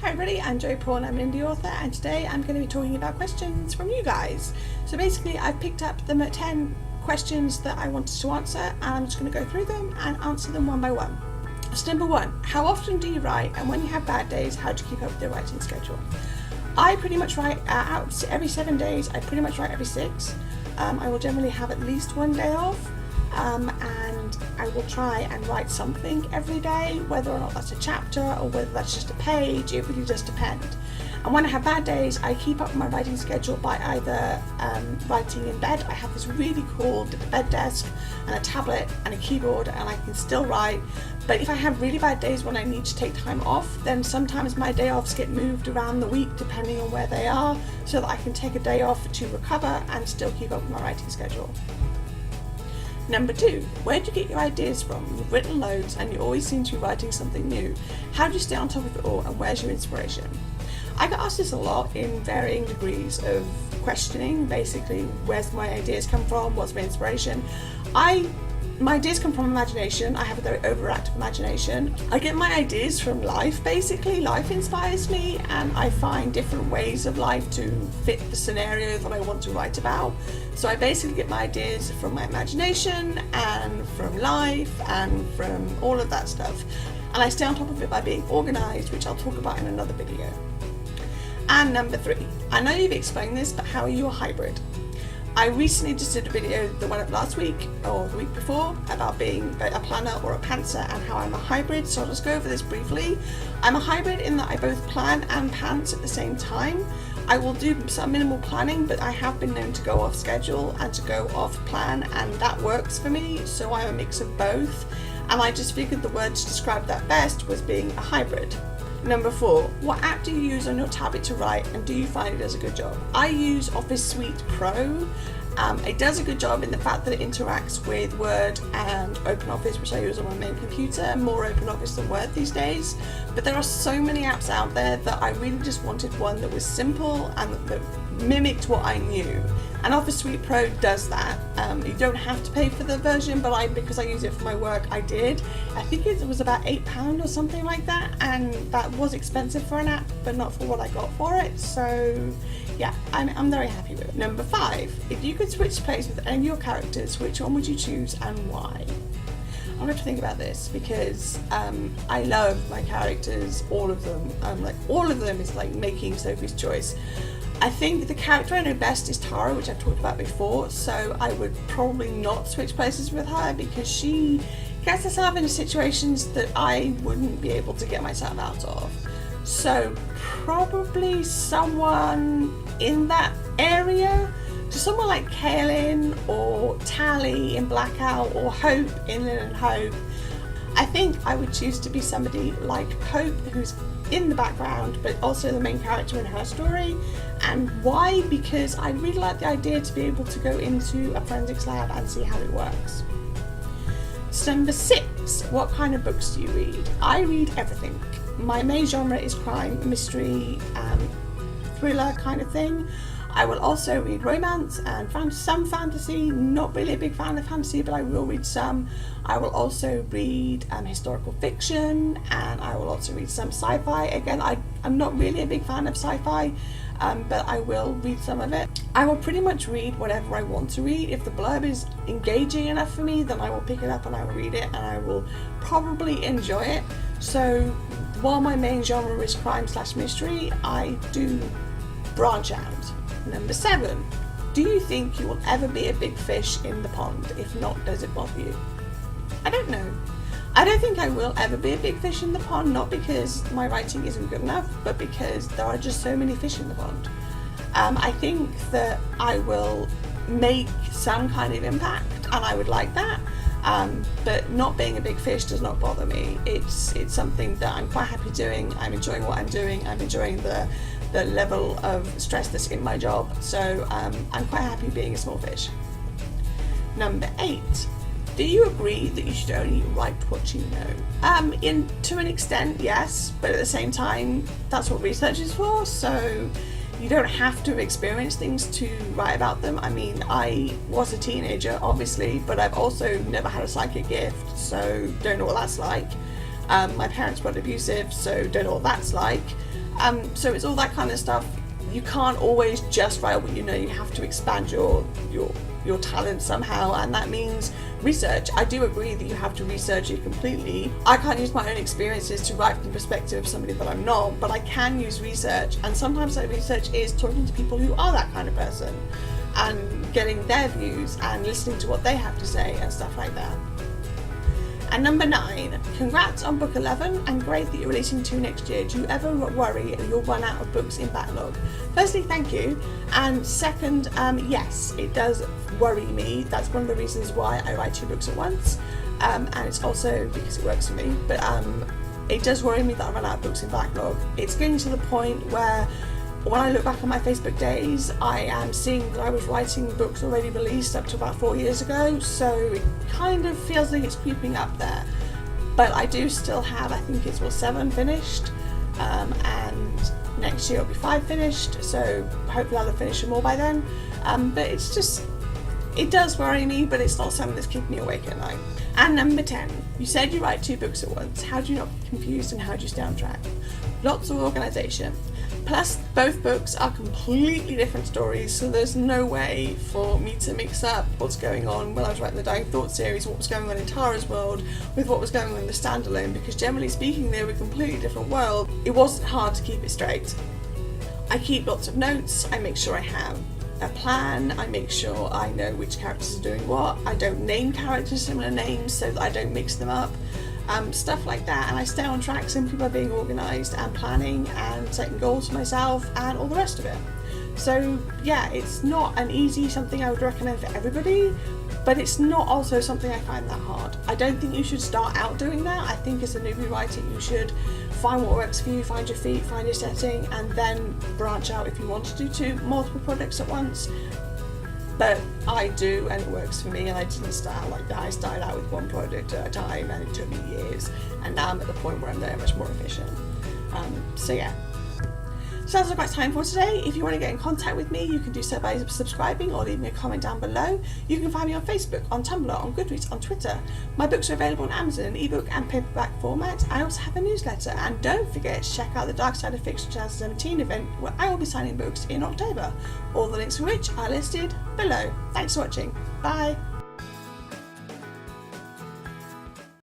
Hi everybody, I'm Jo Prawn, I'm an indie author, and today I'm going to be talking about questions from you guys. So basically I've picked up the 10 questions that I wanted to answer, and I'm just going to go through them and answer them one by one. So number 1, how often do you write, and when you have bad days, how do you keep up with your writing schedule? I pretty much write out every 7 days, I pretty much write every 6. I will generally have at least one day off. And I will try and write something every day, whether or not that's a chapter or whether that's just a page. It really does depend. And when I have bad days, I keep up my writing schedule by either writing in bed. I have this really cool bed desk and a tablet and a keyboard, and I can still write. But if I have really bad days when I need to take time off, then sometimes my day offs get moved around the week depending on where they are, so that I can take a day off to recover and still keep up with my writing schedule. Number 2, where do you get your ideas from? You've written loads and you always seem to be writing something new. How do you stay on top of it all, and where's your inspiration? I get asked this a lot in varying degrees of questioning, basically where's my ideas come from, what's my inspiration. My ideas come from imagination. I have a very overactive imagination. I get my ideas from life, basically. Life inspires me, and I find different ways of life to fit the scenario that I want to write about. So I basically get my ideas from my imagination and from life and from all of that stuff. And I stay on top of it by being organised, which I'll talk about in another video. And number 3, I know you've explained this, but how are you a hybrid? I recently just did a video that went up last week or the week before about being a planner or a pantser and how I'm a hybrid, so I'll just go over this briefly. I'm a hybrid in that I both plan and pants at the same time. I will do some minimal planning, but I have been known to go off schedule and to go off plan, and that works for me, so I'm a mix of both, and I just figured the word to describe that best was being a hybrid. Number 4, what app do you use on your tablet to write, and do you find it does a good job? I use Office Suite Pro. It does a good job in the fact that it interacts with Word and OpenOffice, which I use on my main computer, more OpenOffice than Word these days. But there are so many apps out there that I really just wanted one that was simple and that mimicked what I knew. And Office Suite Pro does that. You don't have to pay for the version, but because I use it for my work, I did. I think it was about £8 or something like that, and that was expensive for an app, but not for what I got for it. So yeah, I'm very happy with it. Number 5, if you could switch places with any of your characters, which one would you choose and why? I'm going to have to think about this because I love my characters, all of them. All of them is like making Sophie's choice. I think the character I know best is Tara, which I've talked about before, so I would probably not switch places with her because she gets herself into situations that I wouldn't be able to get myself out of. So probably someone in that area. So someone like Kaelin or Tally in Blackout or Hope in Lynn and Hope. I think I would choose to be somebody like Hope, who's in the background but also the main character in her story. And why? Because I really like the idea to be able to go into a forensics lab and see how it works. So number 6, what kind of books do you read? I read everything. My main genre is crime, mystery, thriller kind of thing. I will also read romance and some fantasy. Not really a big fan of fantasy, but I will read some. I will also read historical fiction, and I will also read some sci-fi. Again, I'm not really a big fan of sci-fi, but I will read some of it. I will pretty much read whatever I want to read. If the blurb is engaging enough for me, then I will pick it up and I will read it, and I will probably enjoy it. So while my main genre is crime/mystery, I do branch out. Number 7, do you think you will ever be a big fish in the pond? If not, does it bother you? I don't know. I don't think I will ever be a big fish in the pond, not because my writing isn't good enough, but because there are just so many fish in the pond. I think that I will make some kind of impact, and I would like that. But not being a big fish does not bother me. It's something that I'm quite happy doing. I'm enjoying what I'm doing. I'm enjoying the level of stress that's in my job. So I'm quite happy being a small fish. Number 8, do you agree that you should only write what you know? To an extent, yes, but at the same time, that's what research is for. So you don't have to experience things to write about them. I mean, I was a teenager, obviously, but I've also never had a psychic gift, so don't know what that's like. My parents weren't abusive, so don't know what that's like. So it's all that kind of stuff. You can't always just write what you know. You have to expand your talent somehow, and that means research. I do agree that you have to research it completely. I can't use my own experiences to write from the perspective of somebody that I'm not, but I can use research, and sometimes that research is talking to people who are that kind of person and getting their views and listening to what they have to say and stuff like that. And number 9, congrats on book 11 and great that you're releasing 2 next year. Do you ever worry you'll run out of books in backlog? Firstly, thank you. And second, yes, it does worry me. That's one of the reasons why I write 2 books at once. And it's also because it works for me. But it does worry me that I run out of books in backlog. It's getting to the point where when I look back on my Facebook days, I am seeing that I was writing books already released up to about 4 years ago, so it kind of feels like it's creeping up there. But I do still have, I think it's 7 finished, and next year it'll be 5 finished, so hopefully I'll have finished them all by then. But it's just, it does worry me, but it's not something that's keeping me awake at night. And number 10, you said you write 2 books at once. How do you not get confused and how do you stay on track? Lots of organisation. Plus, both books are completely different stories, so there's no way for me to mix up what's going on when I was writing the Dying Thought series, what was going on in Tara's world, with what was going on in the standalone, because generally speaking, they were a completely different world. It wasn't hard to keep it straight. I keep lots of notes, I make sure I have a plan, I make sure I know which characters are doing what, I don't name characters similar names so that I don't mix them up. Stuff like that, and I stay on track simply by being organised and planning and setting goals for myself and all the rest of it. So yeah, it's not an easy something I would recommend for everybody, but it's not also something I find that hard. I don't think you should start out doing that. I think as a newbie writer you should find what works for you, find your feet, find your setting, and then branch out if you want to do multiple projects at once. But I do, and it works for me, and I didn't start out like that. I started out with 1 project at a time and it took me years, and now I'm at the point where I'm very much more efficient. So yeah. So that's about time for today. If you want to get in contact with me, you can do so by subscribing or leave me a comment down below. You can find me on Facebook, on Tumblr, on Goodreads, on Twitter. My books are available on Amazon in ebook and paperback format. I also have a newsletter, and don't forget to check out the Dark Side of Fiction 2017 event where I will be signing books in October. All the links for which are listed below. Thanks for watching. Bye.